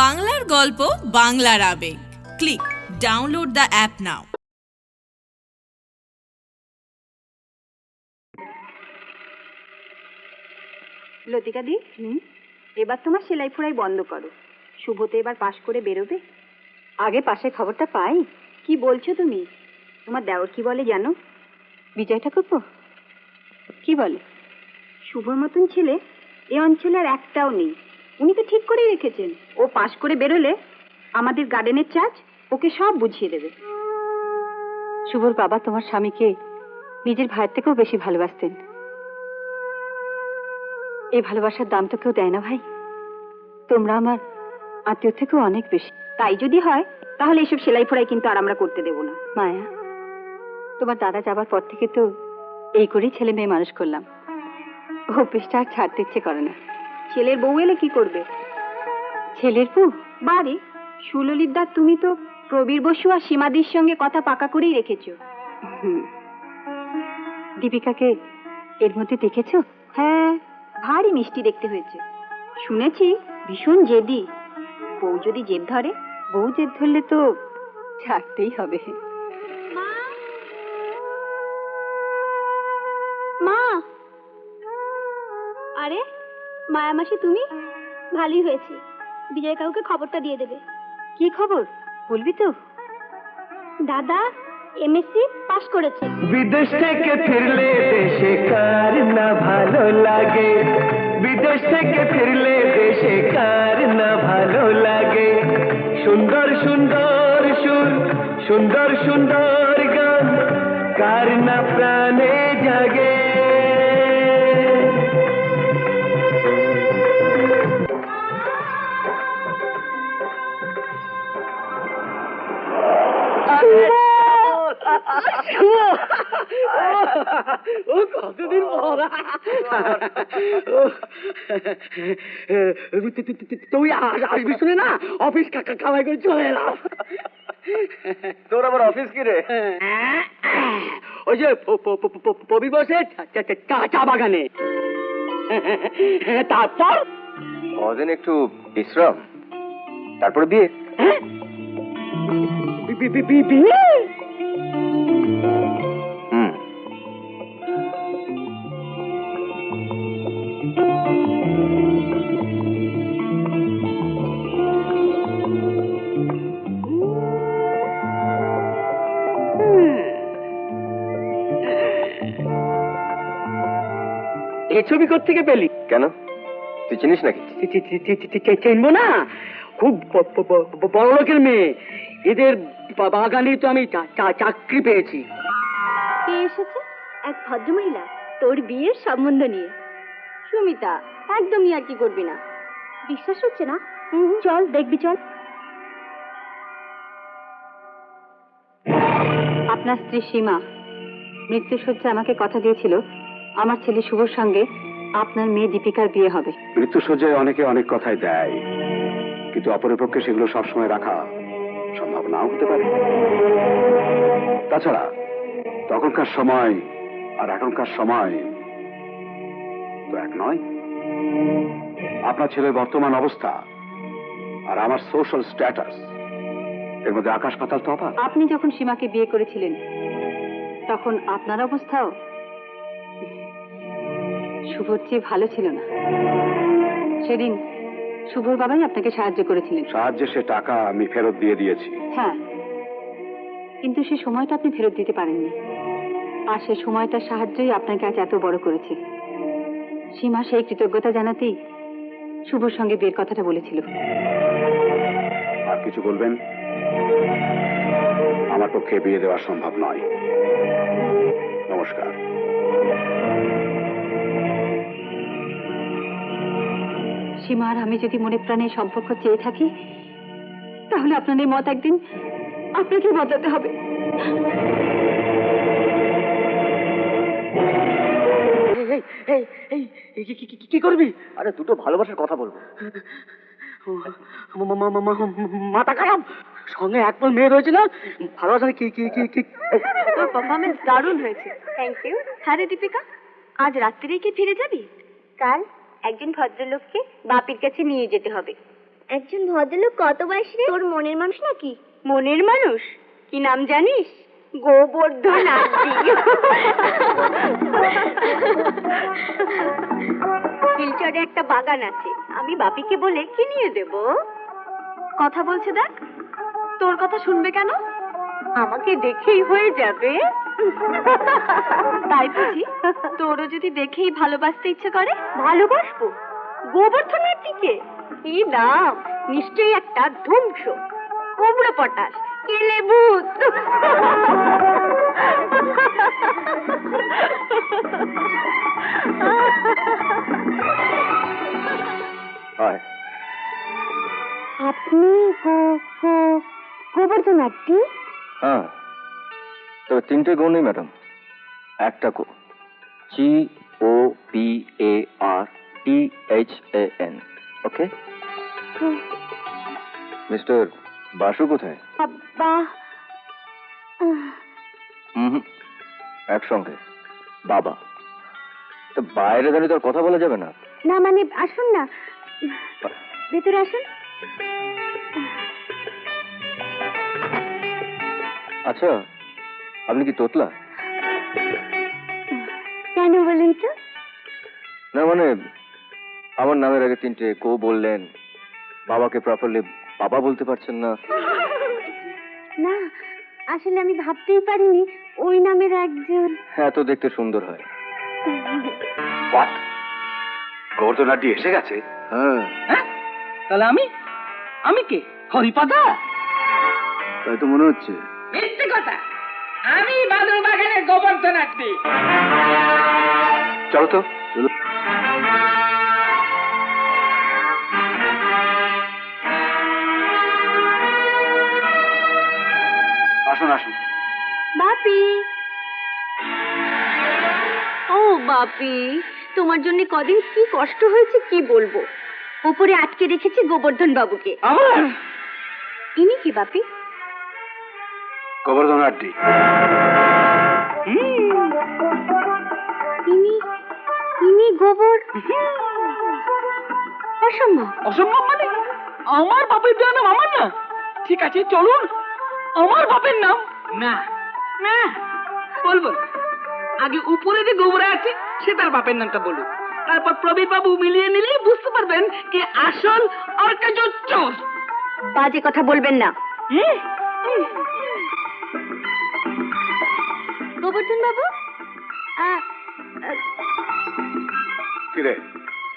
বাংলার গল্প, বাংলার আবেগ। ক্লিক ডাউনলোড দ্য অ্যাপ নাও। লতিকা দি, এবার তোমার সেলাই ফোড়াই বন্ধ করো। শুভ তো এবার পাশ করে বেরোবে। আগে পাশের খবরটা পাই। কি বলছো তুমি? তোমার দেওর কি বলে জানো? বিজয় ঠাকুরপো কি বলে? শুভর মতন ছেলে এ অঞ্চলে আর একটাও নেই। উনি তো ঠিক করেই রেখেছেন, ও পাশ করে বেরোলে আমাদের গার্ডেনের চার্জ ওকে সব বুঝিয়ে দেবে। শুভর বাবা তোমার স্বামীকে নিজের ভাইয়ের থেকেও বেশি ভালোবাসতেন। এই ভালোবাসার দাম তো কেউ দেয় না ভাই। তোমরা আমার আত্মীয় থেকেও অনেক বেশি। তাই যদি হয় তাহলে এইসব সেলাই ফোড়াই কিন্তু আর আমরা করতে দেব না। মায়া, তোমার দাদা যাবার পর থেকে তো এই করেই ছেলে মেয়ে মানুষ করলাম। অফিসটা আর ছাড়তে ইচ্ছে করে না। ছেলের বউ এলে কি করবে? ছেলের বউ বাড়ি সুললিতদা, তুমি তো প্রবীর বসু আর সীমাদির সঙ্গে কথা পাকা করেই রেখেছো। দীপিকাকে এর মধ্যে দেখেছো? হ্যাঁ, ভারী মিষ্টি দেখতে হয়েছে। শুনেছি ভীষণ জেদি। বউ যদি জেদ ধরে, বউ জেদ ধরলে তো ছাড়তেই হবে। মা, আরে মায়া মাসি, তুমি? ভালোই হয়েছে, বিজয় কাকুকে খবরটা দিয়ে দেবে। কি খবর বলবি তো? দাদা এমএসসি পাশ করেছে। বিদেশ থেকে ফিরলে দেশে কার না ভালো লাগে, বিদেশ থেকে ফিরলে দেশে কার না ভালো লাগে। সুন্দর সুন্দর সুর, সুন্দর সুন্দর গান, কার না প্রাণে জাগে। ও কতদিন পর তুই আসবি শুনে না অফিস কামাই করে চলে এলাম। তোর আবার অফিস কি রে? ওই যে পবি বসে চা বাগানে। তারপর কদিন একটু বিশ্রাম, তারপরে বিয়ে। বিয়ে? এই ছবি কোত্থেকে পেলি? কেন, তুই চিনিস নাকি? চিনবো না, খুব বড় লোকের মেয়ে। এদের বাগানে তো আমি চাকরি পেয়েছি। কে এসেছে? এক ভদ্রমহিলা তোর বিয়ের সম্বন্ধ নিয়ে। সুমিতা, একদমই আর কি করবি না। বিশ্বাস হচ্ছে না? চল দেখবি, চল। আপনার স্ত্রী সীমা মৃত্যুশয্যা আমাকে কথা দিয়েছিল আমার ছেলে শুভর সঙ্গে আপনার মেয়ে দীপিকার বিয়ে হবে। মৃত্যুসজ্জায় অনেকে অনেক কথাই দেয়, কিন্তু অপরের পক্ষে সেগুলো সবসময় রাখা সম্ভব নাও হতে পারে। তাছাড়া তখনকার সময় আর এখনকার সময় তো এক নয়। আপনার ছেলের বর্তমান অবস্থা আর আমার সোশ্যাল স্ট্যাটাস, এর মধ্যে আকাশ পাতাল তফাৎ। আপনি যখন সীমাকে বিয়ে করেছিলেন তখন আপনার অবস্থাও শুভর চেয়ে ভালো ছিল না। সেদিন শুভর বাবাই আপনাকে সাহায্য করেছিলেন। সাহায্যে সে টাকা আমি ফেরত দিয়ে দিয়েছি। হ্যাঁ, কিন্তু সে সময়টা আপনি ফেরত দিতে পারেননি। আর সে সময়টার সাহায্যই আপনাকে আজ এত বড় করেছে। সীমা সেই কৃতজ্ঞতা জানাতেই শুভর সঙ্গে বিয়ের কথাটা বলেছিল। আর কিছু বলবেন? আমার পক্ষে বিয়ে দেওয়া সম্ভব নয়। নমস্কার। সীমা আর আমি যদি মনে প্রাণে সম্পর্ক চেয়ে থাকি, তাহলে আপনার এই মত একদিন আপনাকে বদলাতে হবে। কি করবি? আরে দুটো ভালোবাসার কথা বলবো। মাথা খারাপ, সঙ্গে এক পল মেয়ে রয়েছে না, ভালোবাসা কি কি কি কি। তোর পারফরমেন্স দারুণ হয়েছে। Thank you. হ্যাঁ রে দীপিকা, আজ রাত্রিরেই কি ফিরে যাবি? কাল একজন ভদ্রলোককে বাপির কাছে নিয়ে যেতে হবে। একজন ভদ্রলোক কত বয়স রে? তোর মনের মানুষ নাকি? মনের মানুষ? কি নাম জানিস? গোবর্ধন আন্টি। শিলচরে একটা বাগান আছে, আমি বাপিকে বলে কিনিয়ে দেব। কথা বলছে দেখ, তোর কথা শুনবে কেন? আমাকে দেখেই হয়ে যাবে। তাই বুঝি? তোরও যদি দেখেই ভালোবাসতে ইচ্ছে করে? ভালোবাসবো? গোবর্ধনের দিকে? কি নাম, নিশ্চয়ই একটা ধ্বংস, কোবরা পটাশ, কেলে ভূত। হয় আপনি গোবর্ধন আন্টি? হ্যাঁ, তবে তিনটে গো নেই ম্যাডাম, একটা গো, GOBARTHAN। ওকে, মিস্টার বাসু কোথায়? হুম, একসঙ্গে বাবা। তো বাইরে দাঁড়িয়ে তো আর কথা বলা যাবে না। না মানে আসুন না, ভেতরে আসুন। আচ্ছা, আপনি কি তোতলা? কেন বলেন তো? না মানে আমার নামের আগে তিনটে গো বললেন, বাবাকে প্রপারলি বাবা বলতে পারছেন না। না, আসলে আমি ভাবতেই পারিনি ওই নামের একজন। হ্যাঁ, তো দেখতে সুন্দর হয়। হোয়াট, গোবর্ধন আন্টি এসে গেছে? হ্যাঁ, তাহলে আমি কে? হরিপদা? তাই তো মনে হচ্ছে। মিথ্যে কথা, আমি বাদল বাগানের গোবর্ধন আন্টি। চলো তো, চলো। আসুন আসুন। বাপি, ও বাপি, তোমার জন্য কদিন কি কষ্ট হয়েছে কি বলবো। উপরে আটকে রেখেছি গোবর্ধন বাবুকে। আমার ইনি কি বাপি? গোবর্ধন আন্টি। ইনি গোবর? অসম্ভব। অসম্ভব মানে? আমার বাপের দেওয়া নাম আমার না? ঠিক আছে চলুন, আমার বাপের নাম না না বলবো না। আগে উপরে যে গোবরা আছে সে তার বাপের নামটা বলুন, তারপর প্রবীর বাবু মিলিয়ে নিলেই বুঝতে পারবেন কে আসল আর কে জোচ্চোর। বাজে কথা বলবেন না। গোবর্ধন বাবু, কিরে,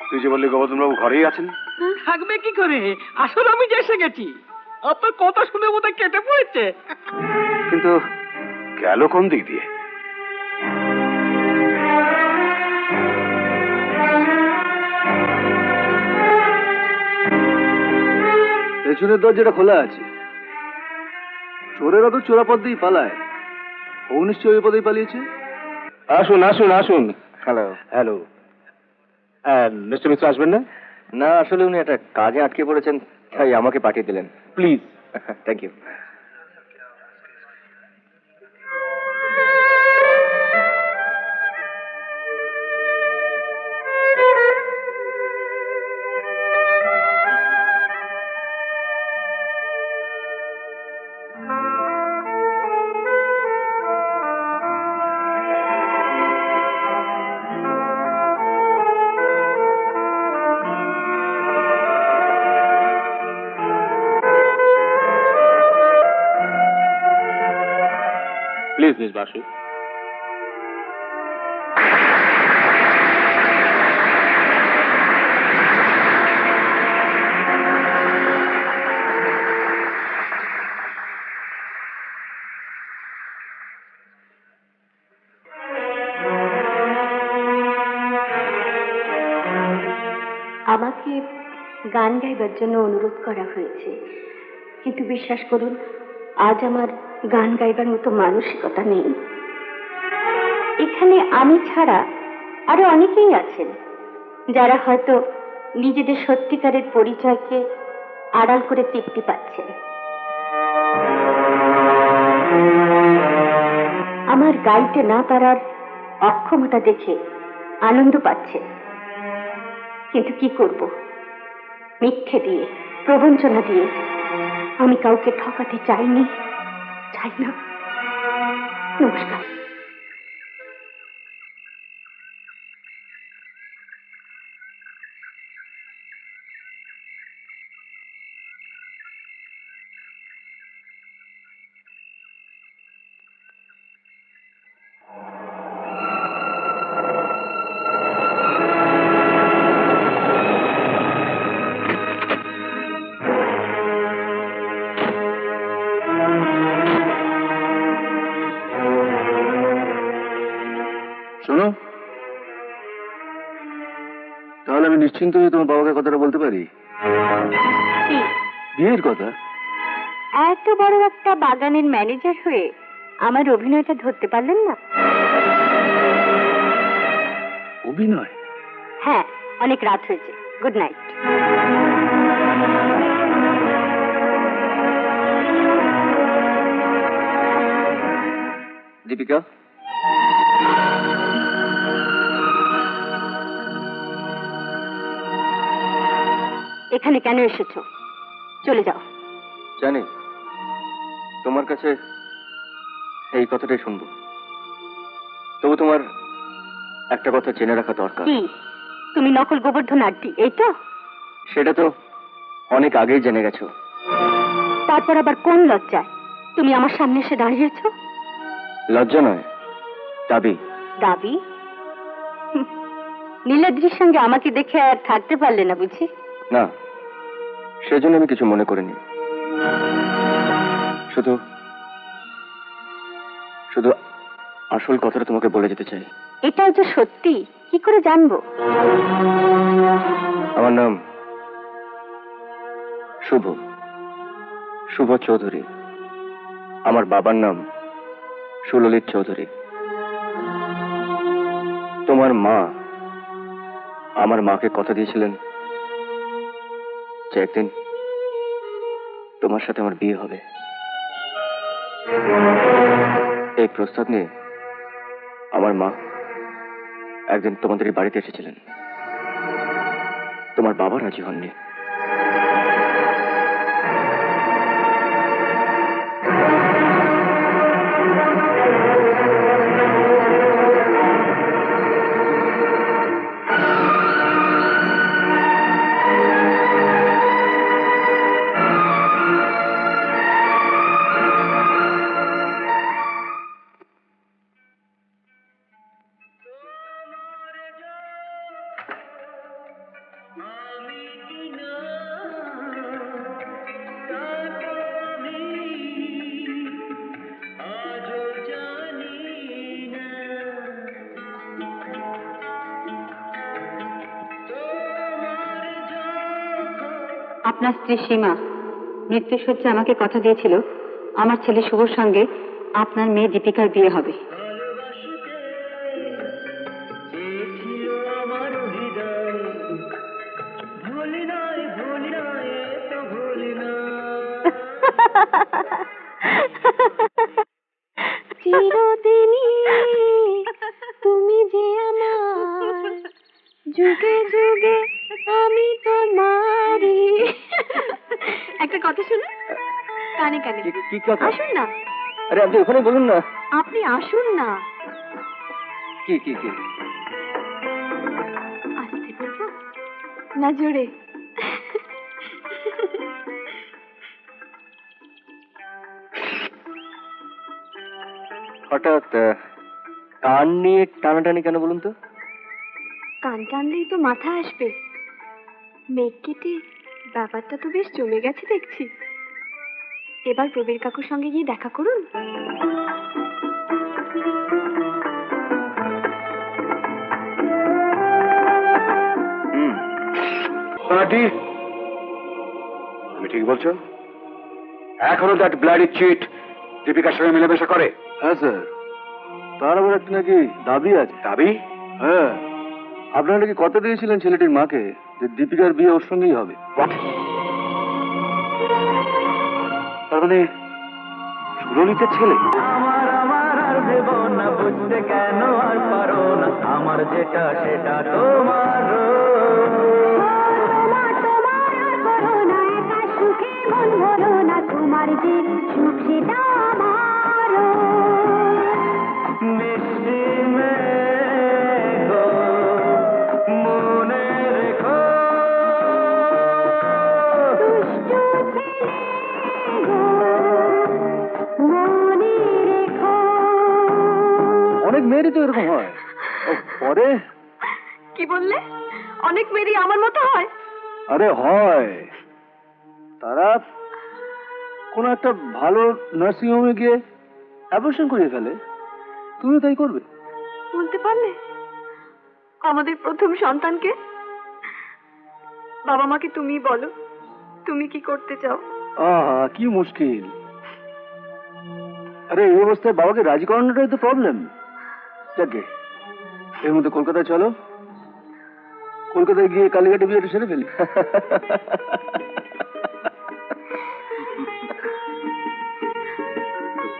তুই যে বললি গোবর্ধন বাবু ঘরেই আছেন? থাকবে কি করে, আসল আমি যে এসে গেছি। আপনার কথা শুনে বোধহয় কেটে পড়েছে। কিন্তু গেল কোন দিক দিয়ে? পেছনের দরজাটা খোলা আছে। চোরেরা তো চোরাপথ দিয়েই পালায়, ও নিশ্চয়ই ওই পথেই পালিয়েছে। আসুন আসুন আসুন। হ্যালো হ্যালো, মিস্টার মিশ্র আসবেন না? না, আসলে উনি একটা কাজে আটকে পড়েছেন, তাই আমাকে পাঠিয়ে দিলেন। Please. Thank you. Please miss Basu. আমাকে গান গাইবার জন্য অনুরোধ করা হয়েছে, কিন্তু বিশ্বাস করুন আজ আমার গান গাইবার মতো মানসিকতা নেই। এখানে আমি ছাড়া আরো অনেকেই আছেন যারা হয়তো নিজেদের সত্যিকারের পরিচয়কে আড়াল করে তৃপ্তি পাচ্ছেন। আমার গাইতে না পারার অক্ষমতা দেখে আনন্দ পাচ্ছে, কিন্তু কি করব, মিথ্যে দিয়ে প্রবঞ্চনা দিয়ে। আমি কাউকে ঠকাতে চাইনি, চাই না। নমস্কার। শোনো, তাহলে আমি নিশ্চিন্ত হয়ে তোমার বাবাকে কথাটা বলতে পারি? কি? বিয়ের কথা। এত বড় একটা বাগানের ম্যানেজার হয়ে আমার অভিনয়টা ধরতে পারলেন না? অভিনয়? হ্যাঁ, অনেক রাত হয়েছে। Good night. দীপিকা, এখানে কেন এসেছো? চলে যাও। জানি তোমার কাছে এই কথাটাই শুনবো, তবু তোমার একটা কথা জেনে রাখা দরকার। কি? তুমি নকল গোবর্ধন আড্ডি, এই তো? সেটা তো অনেক আগেই জেনে গেছো। তারপর আবার কোন লজ্জায় তুমি আমার সামনে এসে দাঁড়িয়েছো? লজ্জা নয়, দাবি। দাবি? নীলাদ্রির সঙ্গে আমাকে দেখে আর থাকতে পারলে না বুঝি? না, সেজন্য আমি কিছু মনে করিনি। শুধু শুধু আসল কথাটা তোমাকে বলে যেতে চাই। এটাও যে সত্যি কি করে জানবো? আমার নাম শুভ, শুভ চৌধুরী। আমার বাবার নাম সুললিত চৌধুরী। তোমার মা আমার মাকে কথা দিয়েছিলেন যে একদিন তোমার সাথে আমার বিয়ে হবে। এই প্রস্তাব নিয়ে আমার মা একদিন তোমাদের বাড়িতে এসেছিলেন। তোমার বাবা রাজি হননি। আপনার স্ত্রী সীমা মৃত্যুসজ্জা আমাকে কথা দিয়েছিল আমার ছেলে শুভর সঙ্গে আপনার মেয়ে দীপিকার বিয়ে হবে। চিরদিনই তুমি যে আমার, যুগে যুগে আমি তোমারই। একটা কথা শুনুন, কানে কানে। কি কথা? আসুন না। আরে আপনি ওখানে বলুন না। আপনি আসুন না। কি কি কি? আসতে বলবো না জোরে? হঠাৎ কান নিয়ে টানাটানি কেন বলুন তো? কান টানলেই তো মাথা আসবে। মেঘ কেটে ব্যাপারটা তো বেশ জমে গেছে দেখছি। এবার প্রবীর কাকুর সঙ্গে গিয়ে দেখা করুন। পার্টি, তুমি ঠিক বলছো? এখনো দ্যাট ব্লাডি চিট দীপিকার সঙ্গে মেলামেশা করে? হ্যাঁ স্যার, তার আবার একটা নাকি দাবি আছে। দাবি? হ্যাঁ, আপনারা নাকি কথা দিয়েছিলেন ছেলেটির মাকে যে দীপিকার বিয়ে ওর সঙ্গেই হবে। What? তার মানে সুললিতের ছেলে? আমার আমার আর দেব না বুঝতে, কেন আর পারো না, আমার যেটা সেটা তোমার। মন ভরো না তোমার যে সুখ সেটা আমারও। মিষ্টি মেঘ মনে রেখো, দুষ্টু ছেলে গো, মনে রেখো। অনেক মেয়েরই তো এরকম হয়। ও, পরে কি বললে? অনেক মেয়েরই আমার মতো হয়? আরে হয়, তারা কোনো একটা ভালো নার্সিং হোমে গিয়ে অ্যাবর্শন করিয়ে ফেলে, তুমিও তাই করবে? বলতে পারলে আমাদের প্রথম সন্তানকে? বাবা মাকে তুমি বলো, তুমি কি করতে চাও? আহা, কি মুশকিল। আরে এই অবস্থায় বাবাকে রাজি করানোটাই তো প্রবলেম। যাকে এর মধ্যে কলকাতায় চলো, কলকাতায় গিয়ে কালীঘাটে বিয়েটা সেরে ফেলি।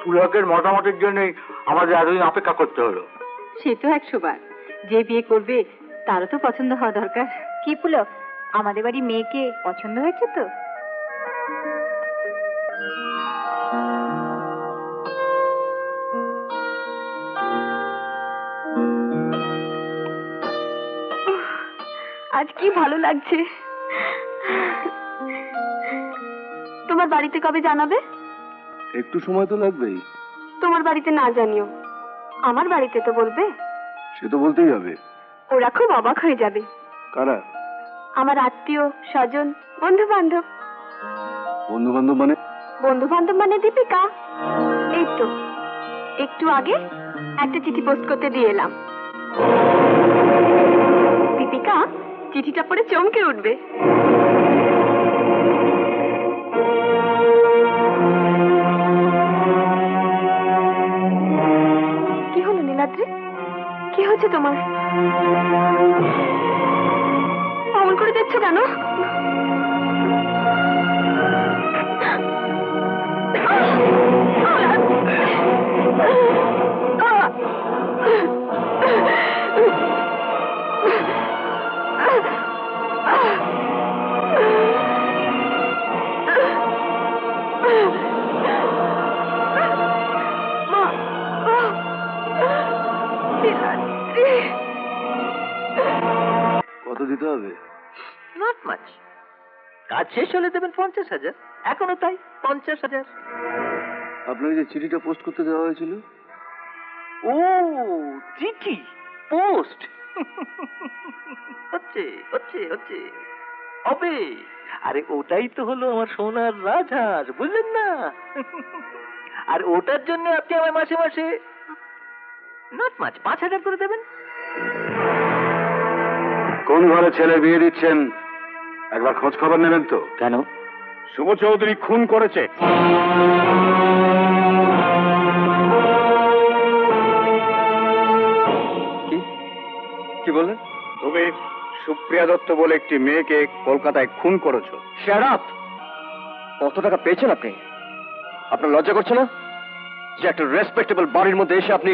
পুলকের মতামতের জন্যই আমাদের এতদিন অপেক্ষা করতে হলো। সে তো 100 বার। যে বিয়ে করবে তারও তো পছন্দ হওয়া দরকার। কি পুলক, আমাদের বাড়ি মেয়েকে পছন্দ হয়েছে তো? আজ কি ভালো লাগছে। তোমার বাড়িতে কবে জানাবে? একটু সময় তো লাগবেই। তোমার বাড়িতে না জানিও, আমার বাড়িতে তো বলবে। সে তো বলতেই হবে। ওরা খুব অবাক হয়ে যাবে। কারা? আমার আত্মীয় স্বজন, বন্ধু বান্ধব। বন্ধু বান্ধব মানে? বন্ধু বান্ধব মানে দীপিকা। এই তো একটু আগে একটা চিঠি পোস্ট করতে দিয়ে এলাম। দীপিকা চিঠিটা পড়ে চমকে উঠবে। কি হলো নীলাদ্রি, কি হচ্ছে তোমার? অমন করে দেখছো কেন? কত দিতে হবে? Not much. কাজ শেষ হলে দেবেন 50,000, এখনো তাই 50,000। আপনাকে যে চিঠিটা পোস্ট করতে দেওয়া হয়েছিল? ও চিঠি পোস্ট হচ্ছে হচ্ছে হচ্ছে হবে। আরে ওটাই তো হলো আমার সোনার রাজহাঁস, বুঝলেন না? আর ওটার জন্য আপনি আমার মাসে মাসে নট মাচ 5,000 করে দেবেন। কোন ঘরে ছেলে বিয়ে দিচ্ছেন একবার খোঁজ খবর নেবেন তো। কেন? শুভ চৌধুরী খুন করেছে। কি বললেন? তুমি সুপ্রিয়া দত্ত বলে একটি মেয়েকে কলকাতায় খুন করেছো। Shut up! কত টাকা পেয়েছেন আপনি? আপনার লজ্জা করছে না যে একটা রেসপেক্টেবল বাড়ির মধ্যে এসে আপনি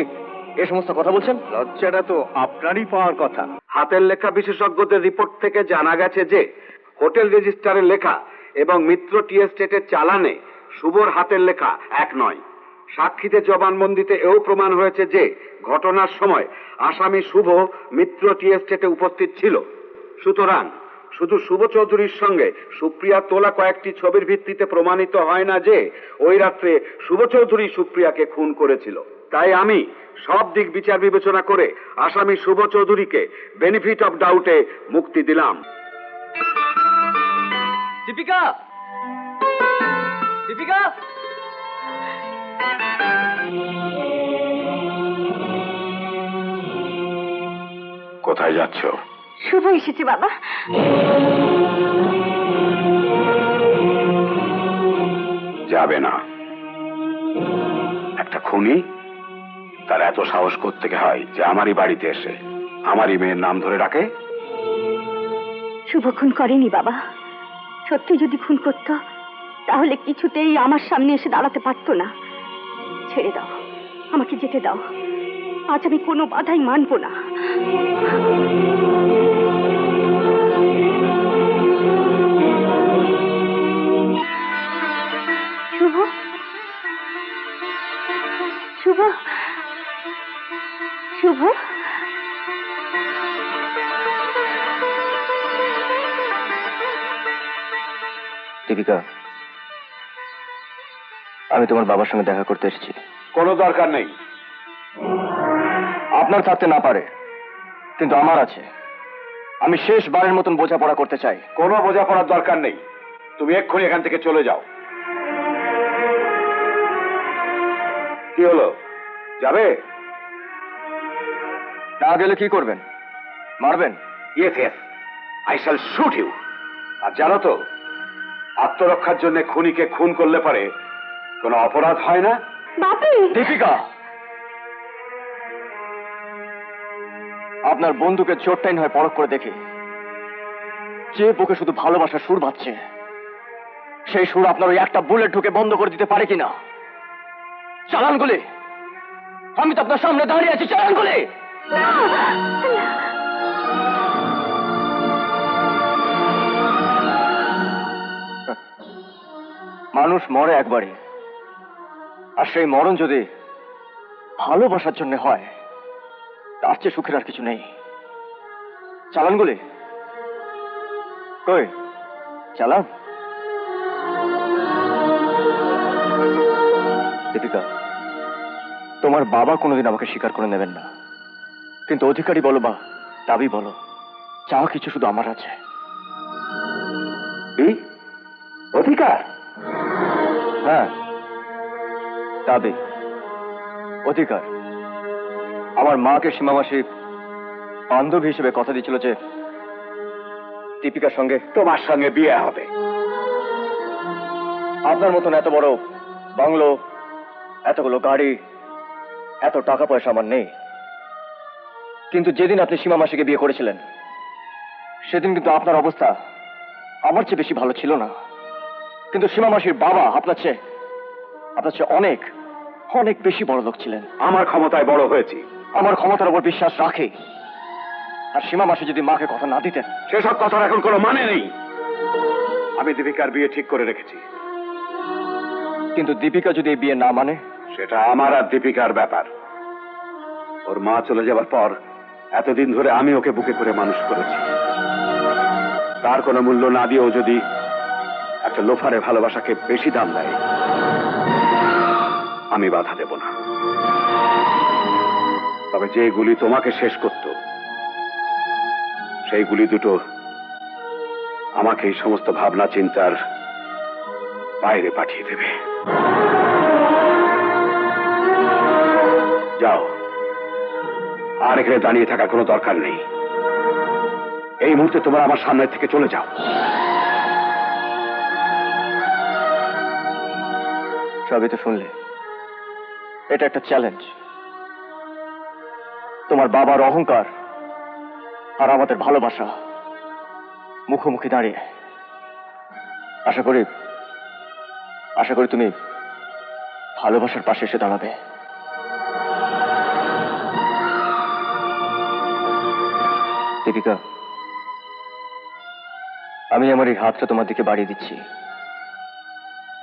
এই সমস্ত কথা বলছেন? লজ্জাটা তো আপনারই পাওয়ার কথা। হাতের লেখা বিশেষজ্ঞদের রিপোর্ট থেকে জানা গেছে যে হোটেল রেজিস্টারে লেখা এবং মিত্র টি এস্টেটের চালানে শুভর হাতের লেখা এক নয়। সাক্ষীদের জবানবন্দিতে এও প্রমাণ হয়েছে যে ঘটনার সময় আসামি শুভ মিত্র টি এস্টেটে উপস্থিত ছিল। সুতরাং শুধু শুভ চৌধুরীর সঙ্গে সুপ্রিয়া তোলা কয়েকটি ছবির ভিত্তিতে প্রমাণিত হয় না যে ওই রাত্রে শুভ চৌধুরী সুপ্রিয়াকে খুন করেছিল। তাই আমি সব দিক বিচার বিবেচনা করে আসামি শুভ চৌধুরীকে বেনিফিট অফ ডাউটে মুক্তি দিলাম। দীপিকা, দীপিকা, কোথায় যাচ্ছ? শুভ এসেছে বাবা। যাবে না। একটা খুনি তার এত সাহস করতে হয় যে আমারই বাড়িতে এসে আমারই মেয়ের নাম ধরে ডাকে। শুভ খুন করেনি বাবা। সত্যি যদি খুন করত তাহলে কিছুতেই আমার সামনে এসে দাঁড়াতে পারতো না। ছেড়ে দাও, আমাকে যেতে দাও। আজ আমি কোনো বাধাই মানবো না। শুভ, শুভ, শুভ, দীপিকা, আমি তোমার বাবার সঙ্গে দেখা করতে এসেছি। কোনো দরকার নেই। আপনার থাকতে না পারে, কিন্তু আমার আছে। আমি শেষবারের মতন বোঝাপড়া করতে চাই। কোনো বোঝাপড়ার দরকার নেই। তুমি এক্ষুনি এখান থেকে চলে যাও। কি হলো, যাবে? না গেলে কি করবেন? মারবেন? Yes yes, I shall shoot you. আর জানো তো, আত্মরক্ষার জন্য খুনিকে খুন করলে পরে কোনো অপরাধ হয় না। বাপি! দীপিকা, আপনার বন্ধুকে চোটটাই হয় পরখ করে দেখি। যে বুকে শুধু ভালোবাসার সুর বাজছে, সেই সুর আপনার ওই একটা বুলেট ঢুকে বন্ধ করে দিতে পারে কিনা? চালান গুলি! আমি তো আপনার সামনে দাঁড়িয়ে আছি, চালান গুলি! মানুষ মরে একবারই, আর সেই মরণ যদি ভালোবাসার জন্য হয়, তার চেয়ে সুখের আর কিছু নেই। চালান গুলি! কই চালান। দীপিকা, তোমার বাবা কোনোদিন আমাকে স্বীকার করে নেবেন না, কিন্তু অধিকারী বলো বা দাবি বলো, যা কিছু শুধু আমার আছে। এই অধিকার? হ্যাঁ, দাবি, অধিকার। আমার মাকে সীমা মাসি বান্ধবী হিসেবে কথা দিয়েছিল যে দীপিকার সঙ্গে তোমার সঙ্গে বিয়ে হবে। আপনার মতন এত বড় বাংলো, এতগুলো গাড়ি, এত টাকা পয়সা আমার নেই। কিন্তু যেদিন আপনি সীমা মাসিকে বিয়ে করেছিলেন, সেদিন কিন্তু আপনার অবস্থা আমার চেয়ে বেশি ভালো ছিল না। কিন্তু সীমা মাসির বাবা আপনার চেয়ে অনেক অনেক বেশি বড় লোক ছিলেন। আমার ক্ষমতায় বড় হয়েছি। আমার ক্ষমতার উপর বিশ্বাস রাখে। আর সীমা মাসি যদি মাকে কথা না দিতেন। সেসব কথার এখন কোনো মানে নেই। আমি দীপিকার বিয়ে ঠিক করে রেখেছি। কিন্তু দীপিকা যদি এই বিয়ে না মানে? সেটা আমার আর দীপিকার ব্যাপার। ওর মা চলে যাবার পর এতদিন ধরে আমি ওকে বুকে করে মানুষ করেছি। তার কোনো মূল্য না দিয়েও যদি একটা লোফারে ভালোবাসাকে বেশি দাম দেয়, আমি বাধা দেব না। তবে যে গুলি তোমাকে শেষ করত, সেই গুলি দুটো আমাকে এই সমস্ত ভাবনা চিন্তার বাইরে পাঠিয়ে দেবে। যাও, আর এখানে দাঁড়িয়ে থাকার কোনো দরকার নেই। এই মুহূর্তে তোমরা আমার সামনে থেকে চলে যাও। সবই তো শুনলে। এটা একটা চ্যালেঞ্জ। তোমার বাবার অহংকার আর আমাদের ভালোবাসা মুখোমুখি দাঁড়িয়ে। আশা করি তুমি ভালোবাসার পাশে এসে দাঁড়াবে। দীপিকা, আমি আমার এই হাতটা তোমার দিকে বাড়িয়ে দিচ্ছি।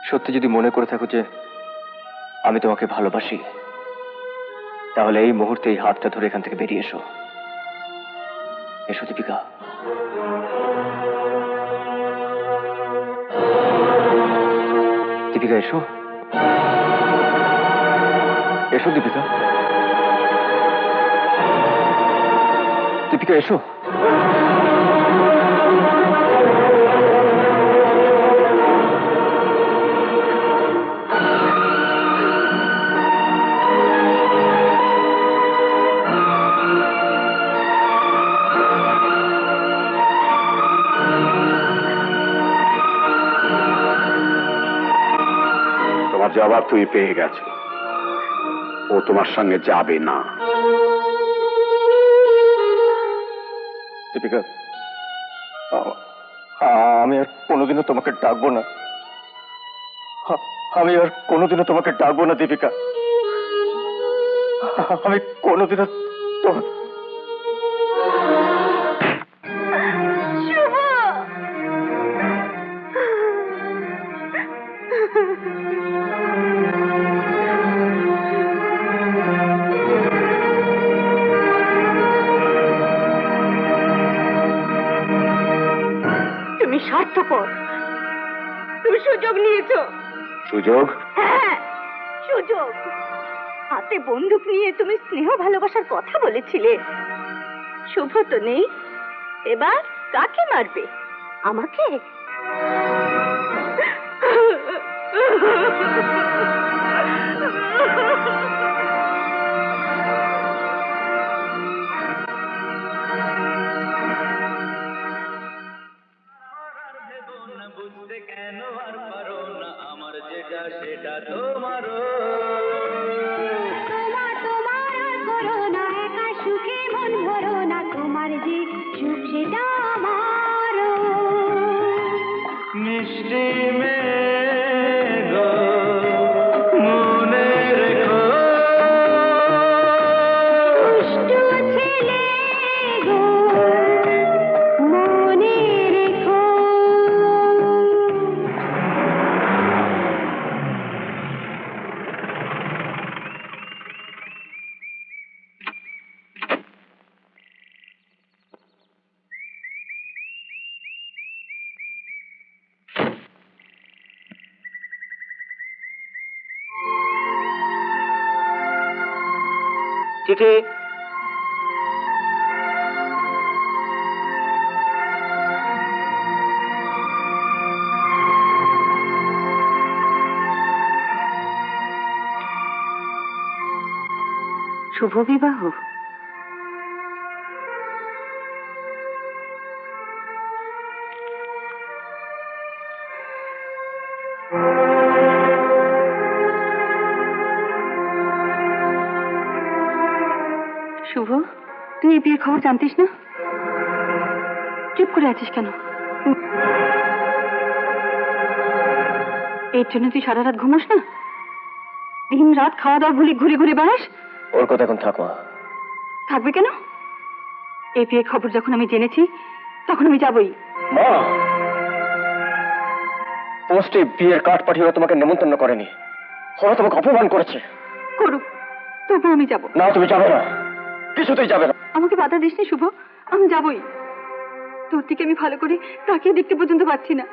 সত্যি যদি মনে করে থাকো যে আমি তোমাকে ভালোবাসি, তাহলে এই মুহূর্তে এই হাতটা ধরে এখান থেকে বেরিয়ে এসো। এসো দীপিকা। দীপিকা এসো, এসো দীপিকা। দীপিকা এসো। তোমার জবাব তুমি পেয়ে গেছো। ও তোমার সঙ্গে যাবে না। দীপিকা, আমি আর কোনোদিনও তোমাকে ডাকবো না। আমি আর কোনোদিনও তোমাকে ডাকবো না দীপিকা। আমি কোনোদিনও শুভ! তুমি স্বার্থপর, তুমি সুযোগ নিয়েছো। সুযোগ? হ্যাঁ, সুযোগ। হাতে বন্দুক নিয়ে তুমি স্নেহ ভালোবাসার কথা বলেছিলে। শুভ তো নেই, এবার কাকে মারবে? আমাকে? মিষ্টি মেঘ মনে রেখো, চিঠি। শুভ বিবাহ। শুভ, তুই এই বিয়ের খবর জানতিস না? চুপ করে আছিস কেন? এর জন্য তুই সারা রাত ঘুমোস না? দিন রাত খাওয়া দাওয়া ভুলে ঘুরে ঘুরে বেড়াস? ওর কথা এখন থাক মা। থাকবে কেন? এই বিয়ের খবর যখন আমি জেনেছি তখন আমি যাবই। মা, পোস্টে বিয়ের কার্ড পাঠিয়ে ওরা তোমাকে নেমন্তন্ন করেনি, ওরা তোমাকে অপমান করেছে। করুক, তবু আমি যাব না, তুমি যাবে না, কিছুতেই যাবে না। আমাকে বাধা দিস নি শুভ, আমি যাবই। তোর দিকে আমি ভালো করে তাকিয়ে দেখতে পর্যন্ত পাচ্ছি না।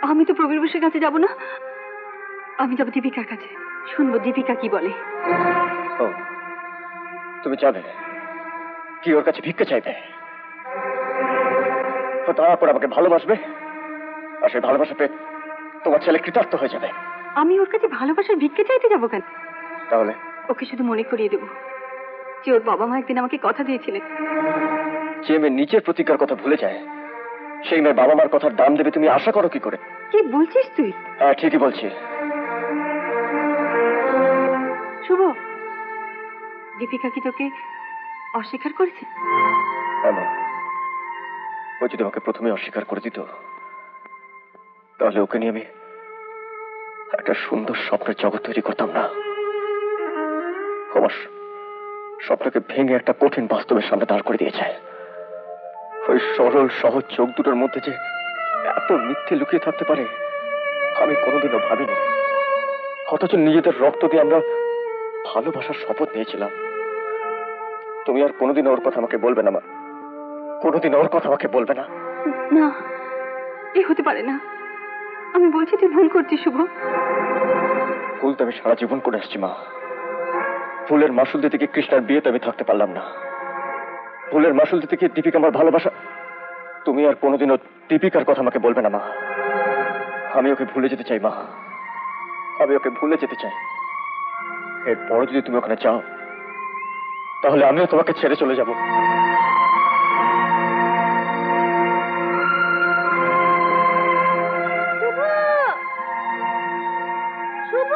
আমি তো প্রবীর বসের কাছে যাব না, আমি যাব দীপিকার কাছে, শুনবো দীপিকা কি বলে। ও, তুমি যাবে কি ওর কাছে ভিক্ষে চাইবে? ও তারপর আমাকে ভালোবাসবে, আর সেই ভালোবাসা পেয়ে তোমার ছেলে কৃতার্থ হয়ে যাবে। আমি ওর কাছে ভালোবাসার ভিক্ষে চাইতে যাবো কেন? তাহলে ওকে শুধু মনে করিয়ে দেবো যে ওর বাবা মা একদিন আমাকে কথা দিয়েছিলেন। যে মেয়ে নিজের প্রতিজ্ঞার কথা ভুলে যায়, সেই মেয়ে বাবা মার কথার দাম দেবে তুমি আশা করো কি করে? কি বলছিস তুই? হ্যাঁ, ঠিকই বলছি। শুভ, দীপিকা কি তোকে অস্বীকার করেছে? হ্যাঁ মা, ও যদি আমাকে প্রথমে অস্বীকার করে দিত, তাহলে ওকে নিয়ে আমি একটা সুন্দর স্বপ্নের জগৎ তৈরি করতাম না। আমার স্বপ্নকে ভেঙে একটা কঠিন বাস্তবের সামনে দাঁড় করে দিয়েছে। ওই সরল সহজ চোখ দুটোর মধ্যে যে এত মিথ্যে লুকিয়ে থাকতে পারে আমি কোনোদিনও ভাবিনি। অথচ নিজেদের রক্ত দিয়ে আমরা ভালোবাসার শপথ নিয়েছিলাম। তুমি আর কোনোদিন ওর কথা আমাকে বলবে না মা, কোনোদিন ওর কথা আমাকে বলবে না। না, এ হতে পারে না। আমি বলছি তুই ভুল করছিস শুভ। ভুল তো আমি সারা জীবন করে আসছি মা। ভুলের মাসুল দিতে গিয়ে কৃষ্ণার বিয়েতে আমি থাকতে পারলাম না। ভুলের মাসুল দিতে গিয়ে দীপিকা আমার ভালোবাসা। তুমি আর কোনোদিনও দীপিকার কথা আমাকে বলবে না মা। আমি ওকে ভুলে যেতে চাই মা, আমি ওকে ভুলে যেতে চাই। এরপর যদি তুমি ওখানে যাও, তাহলে আমিও তোমাকে ছেড়ে চলে যাব। শুভ,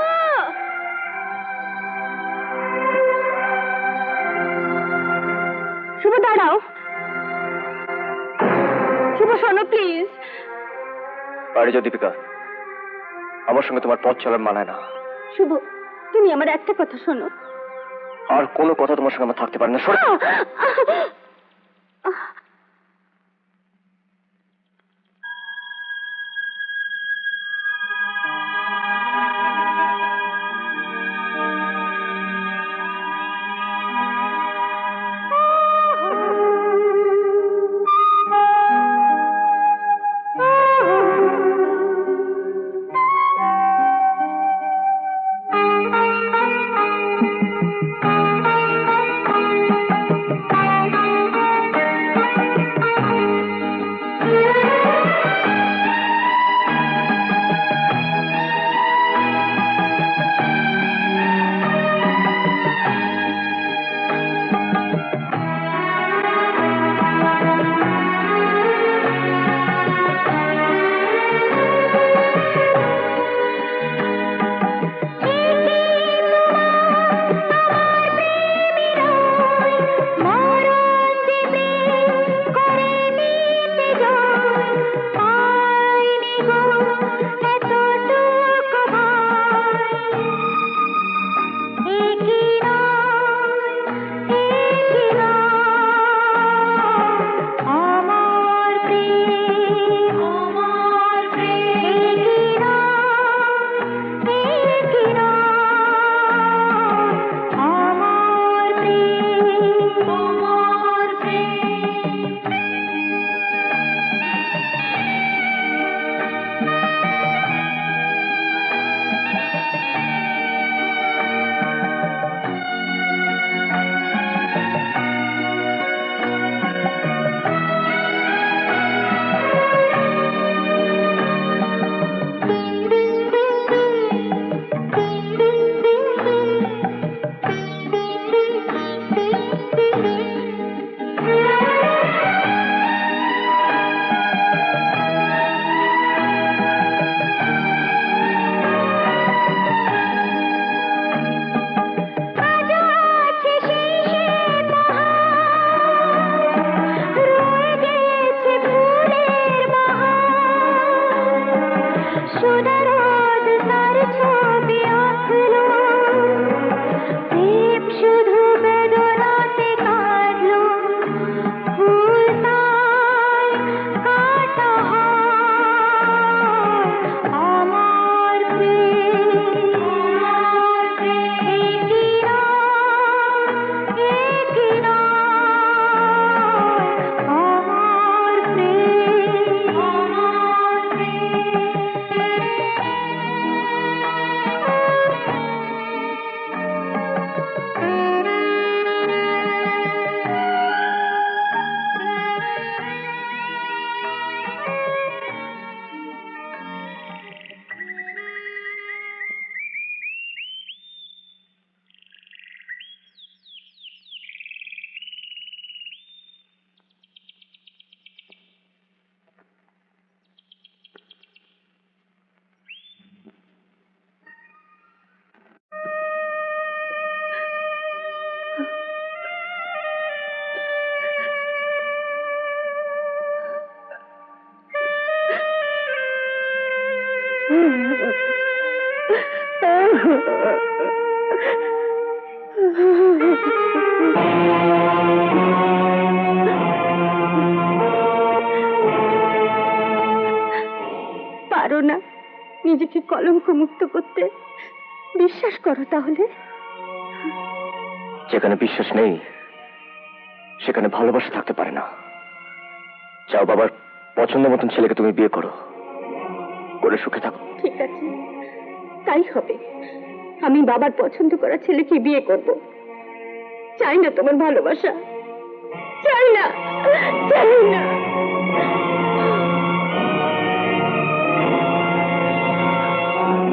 শুভ দাঁড়াও। শুভ শোনো প্লিজ। বাড়ি যাও দীপিকা, আমার সঙ্গে তোমার পথ চলার মানায় না। শুভ, তুমি আমার একটা কথা শোনো। আর কোনো কথা তোমার সঙ্গে আমার থাকতে পারে না। সরে ছবি আঁকলো, প্রেম শুধু বেদনাতে কাটলো, ফুল তার কাটা হার, আমার প্রেম, একিরা, একিরা, আমার প্রেম, আমার প্রেম। পারো না নিজেকে কলঙ্ক মুক্ত করতে? বিশ্বাস করো তাহলে। যেখানে বিশ্বাস নেই সেখানে ভালোবাসা থাকতে পারে না। চাও বাবার পছন্দ মতন ছেলেকে তুমি বিয়ে করো, করে সুখে থাকো। ঠিক আছে, তাই হবে। আমি বাবার পছন্দ করা ছেলেকে বিয়ে করব। চাই না তোমার ভালোবাসা, চাই না, চাই না।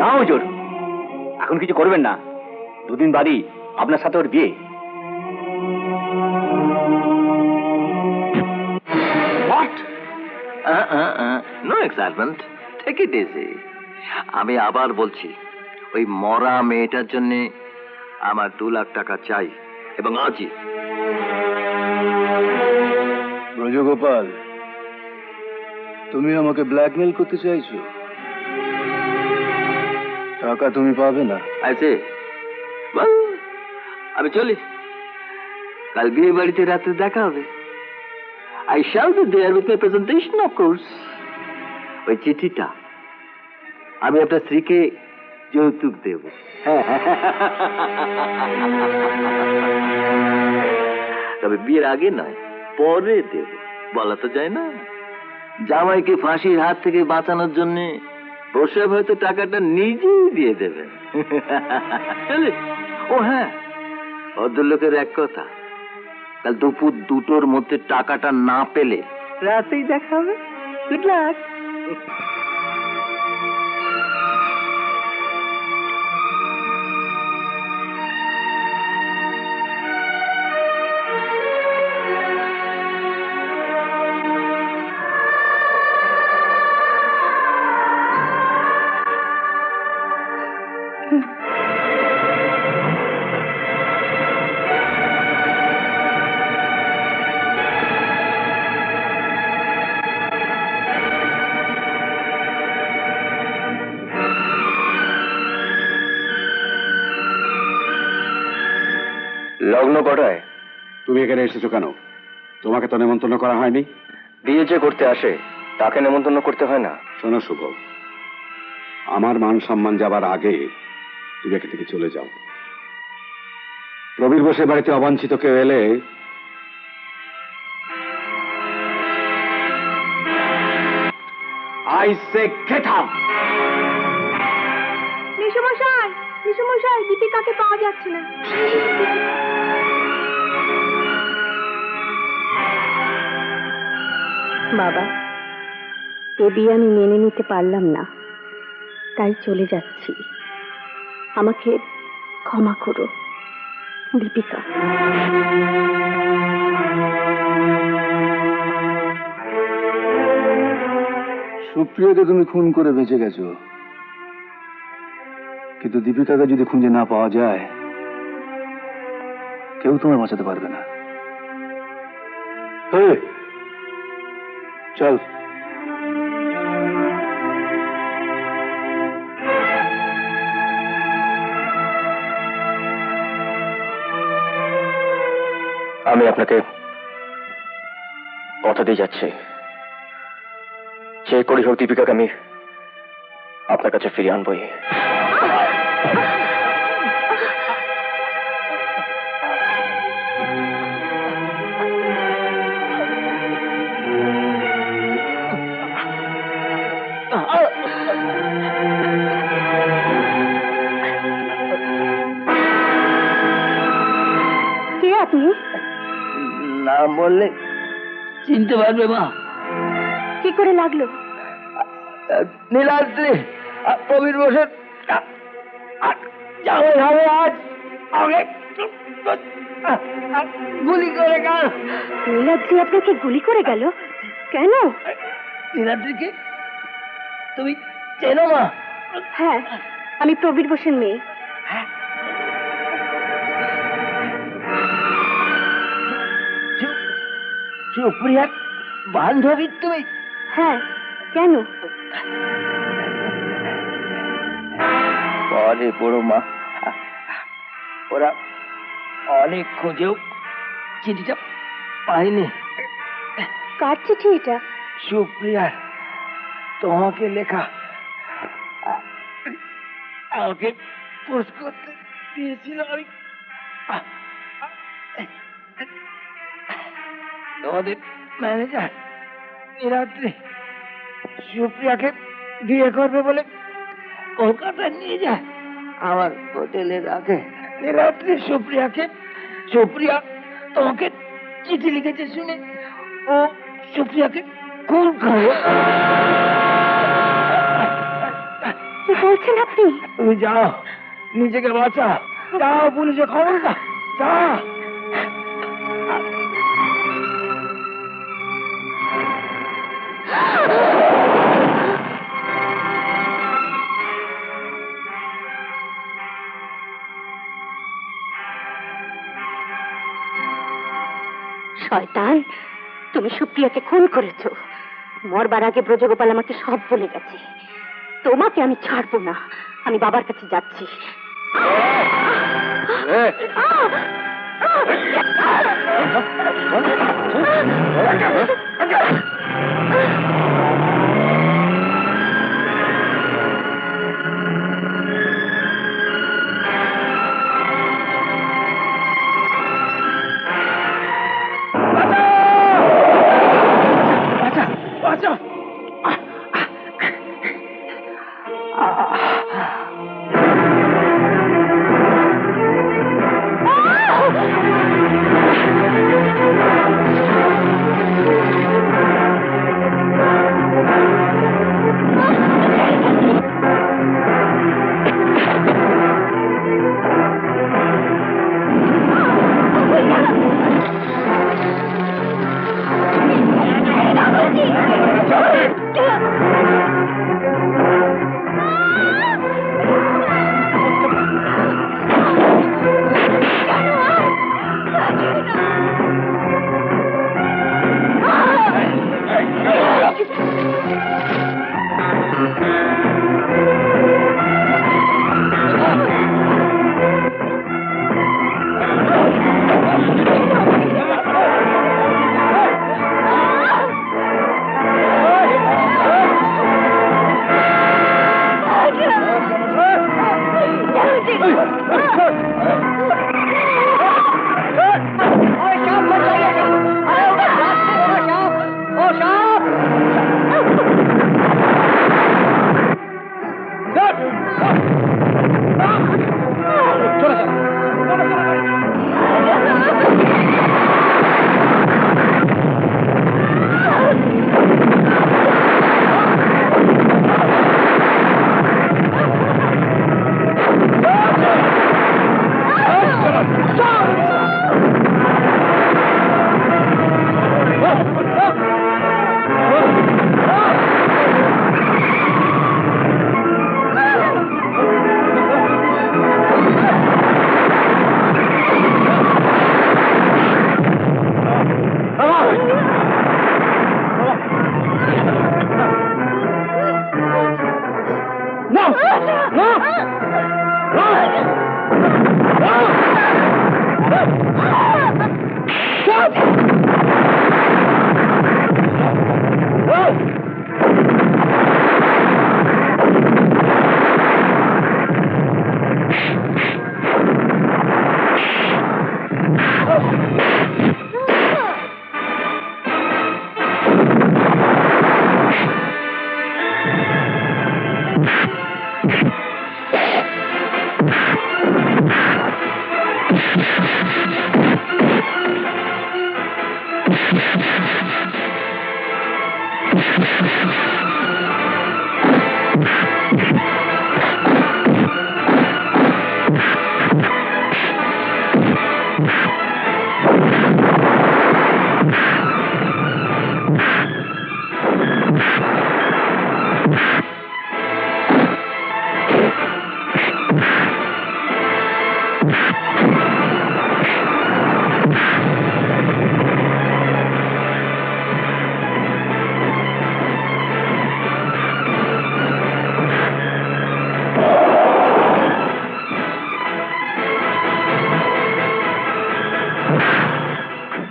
না হুজুর, এখন কিছু করবেন না। দুদিন বাদই আপনার সাথে ওর বিয়ে। No excitement, take it easy. আমি আবার বলছি, ওই মরা মেয়েটার জন্য আমার 2 লাখ টাকা চাই, এবং আজই। ব্রজগোপাল, তুমি আমাকে ব্ল্যাকমেল করতে চাইছো? টাকা তুমি পাবে না। আছে, আমি চলি। কাল বিয়ে বাড়িতে রাতে দেখা হবে। I shall be there with my presentation, of course. ওই চিঠিটা আমি আপনার স্ত্রীকে যৌতুক দেব। তবে বিয়ের আগে নয়, পরে দেব। বলা তো যায় না। জামাইকে ফাঁসির হাত থেকে বাঁচানোর জন্য বসে হয়তো টাকাটা নিজেই দিয়ে দেবেন। চলে। ও হ্যাঁ, ভদ্রলোকের এক কথা, কাল দুপুর 2টোর মধ্যে টাকাটা না পেলে রাতেই দেখা হবে। Good luck. লগ্ন কটায়? তুমি এখানে এসেছো কেন? তোমাকে তো নেমন্তন্ন করা হয়নি। বিয়ে যে করতে আসে তাকে নেমন্তন্ন করতে হয় না? শোনো শুভ, আমার মান সম্মান যাবার আগে তুমি এখান থেকে চলে যাও। প্রবীর বসে বাড়িতে অবাঞ্ছিত কেউ এলে I say get out! মেসোমশাই, মেসোমশাই, দীপিকাকে পাওয়া যাচ্ছে না। বাবা, এ বিয়ে আমি মেনে নিতে পারলাম না, তাই চলে যাচ্ছি। আমাকে ক্ষমা করো দীপিকা। সুপ্রিয়কে তুমি খুন করে বেঁচে গেছো, কিন্তু দীপিকাকে যদি খুঁজে না পাওয়া যায় কেউ তোমায় বাঁচাতে পারবে না। চল। আমি আপনাকে কথা দিয়ে যাচ্ছি, যে করি হোক দীপিকাকে আমি আপনার কাছে ফিরিয়ে আনবই। কে আপনি? নাম বললে চিনতে পারবে মা। কি করে লাগলো? নীলাদ্রি প্রবীর বসের জামাই হবে আজ। আমাকে গুলি করে গেল। নীলাদ্রি আপনাকে গুলি করে গেল? কেন? নীলাদ্রিকে তুমি চেনো মা? হ্যাঁ, আমি প্রবীর বসের মেয়ে। সুপ্রিয়ার বান্ধবী তুমি? হ্যাঁ, কেন? পরে বড় মা, ওরা অনেক খোঁজেও চিঠিটা পাইনি। কার চিঠি এটা? সুপ্রিয়ার, তোমাকে লেখা। আমাকে পোস্ট করতে দিয়েছিল। আমি তোমাদের ম্যানেজার নীলাদ্রি সুপ্রিয়াকে বিয়ে করবে বলে কলকাতায় নিয়ে যায়, আমার হোটেলে রাখে। নীলাদ্রি সুপ্রিয়াকে, সুপ্রিয়া তোমাকে চিঠি লিখেছে শুনে ও সুপ্রিয়াকে খুন করে। কি বলছেন আপনি? তুমি যাও, নিজেকে বাঁচাও, যাও পুলিশে খবর দাও, যাও। শয়তান, তুমি সুপ্রিয়াকে খুন করেছো। মরবার আগে ব্রজগোপাল আমাকে সব বলে গেছে। তোমাকে আমি ছাড়বো না। আমি বাবার কাছে যাচ্ছি।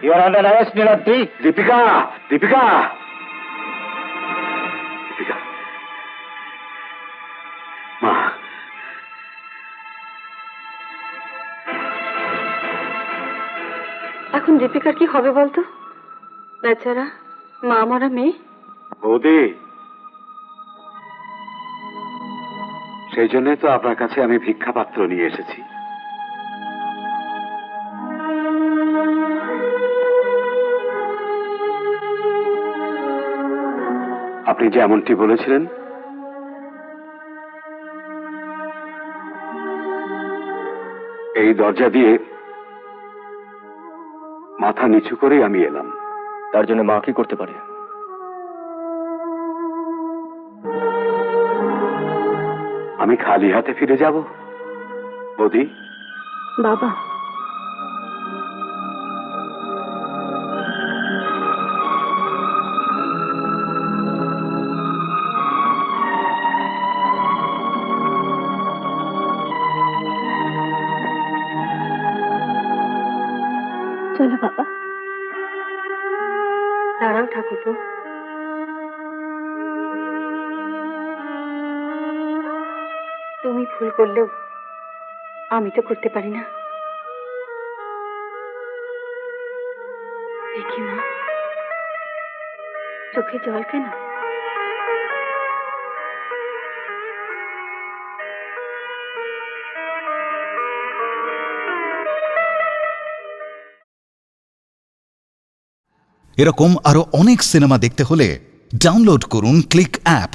You are under arrest, Niladri. Deepika, Deepika, Deepika, মা, এখন দীপিকার কি হবে বলতো? বেচারা মা মরা মেয়ে। বৌদি, সেই জন্যই তো আপনার কাছে আমি ভিক্ষা পাত্র নিয়ে এসেছি। আপনি যে এমনটি বলেছিলেন, এই দরজা দিয়ে মাথা নিচু করেই আমি এলাম। তার জন্য মা কি করতে পারে? আমি খালি হাতে ফিরে যাব? বৌদি, বাবা, চলো বাবা। দাঁড়াও ঠাকুরপো, তুমি ভুল করলেও আমি তো করতে পারি না। দেখি মা, চোখে জল কেন? এরকম আরো অনেক সিনেমা দেখতে হলে ডাউনলোড করুন ক্লিক অ্যাপ।